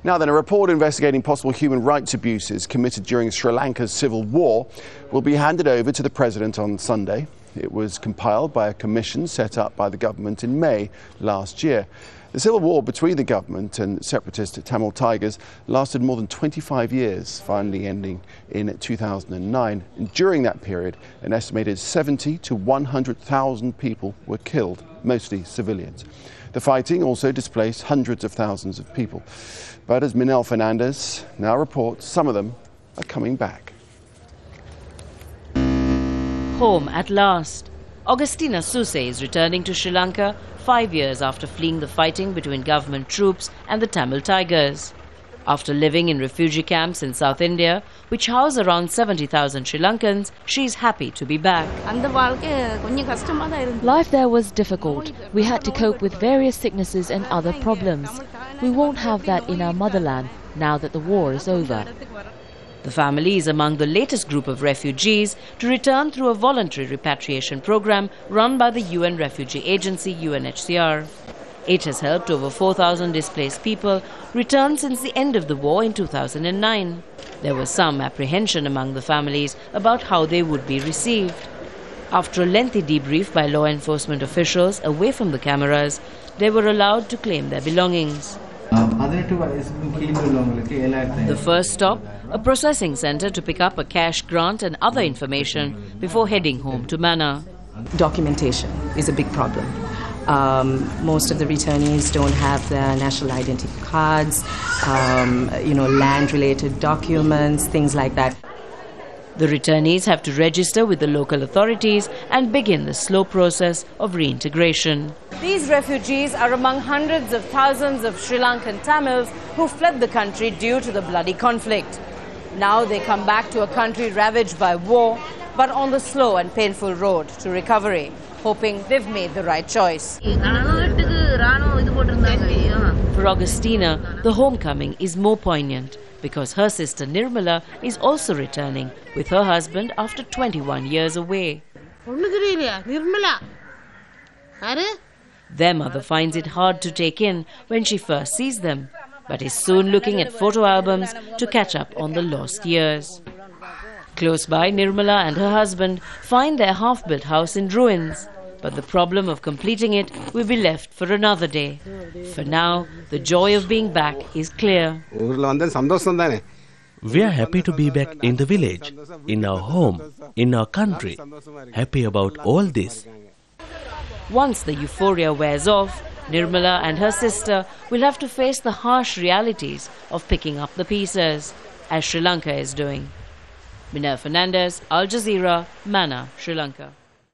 Now then, a report investigating possible human rights abuses committed during Sri Lanka's civil war will be handed over to the President on Sunday. It was compiled by a commission set up by the government in May last year. The civil war between the government and separatist Tamil Tigers lasted more than 25 years, finally ending in 2009. And during that period, an estimated 70 to 100,000 people were killed, mostly civilians. The fighting also displaced hundreds of thousands of people. But as Minelle Fernandez now reports, some of them are coming back. Home at last. Augustina Suse is returning to Sri Lanka 5 years after fleeing the fighting between government troops and the Tamil Tigers. After living in refugee camps in South India, which house around 70,000 Sri Lankans, she is happy to be back. Life there was difficult. We had to cope with various sicknesses and other problems. We won't have that in our motherland now that the war is over. The family is among the latest group of refugees to return through a voluntary repatriation program run by the UN refugee agency UNHCR. It has helped over 4,000 displaced people return since the end of the war in 2009. There was some apprehension among the families about how they would be received. After a lengthy debrief by law enforcement officials away from the cameras, they were allowed to claim their belongings. The first stop, a processing centre to pick up a cash grant and other information before heading home to Mannar. Documentation is a big problem. Most of the returnees don't have their national identity cards, land-related documents, things like that. The returnees have to register with the local authorities and begin the slow process of reintegration. These refugees are among hundreds of thousands of Sri Lankan Tamils who fled the country due to the bloody conflict. Now they come back to a country ravaged by war, but on the slow and painful road to recovery, hoping they've made the right choice. For Augustina, the homecoming is more poignant because her sister Nirmala is also returning with her husband after 21 years away. Their mother finds it hard to take in when she first sees them, but is soon looking at photo albums to catch up on the lost years. Close by, Nirmala and her husband find their half-built house in ruins, but the problem of completing it will be left for another day. For now, the joy of being back is clear. We are happy to be back in the village, in our home, in our country. Happy about all this. Once the euphoria wears off, Nirmala and her sister will have to face the harsh realities of picking up the pieces, as Sri Lanka is doing. Minelle Fernandez, Al Jazeera, Mannar, Sri Lanka.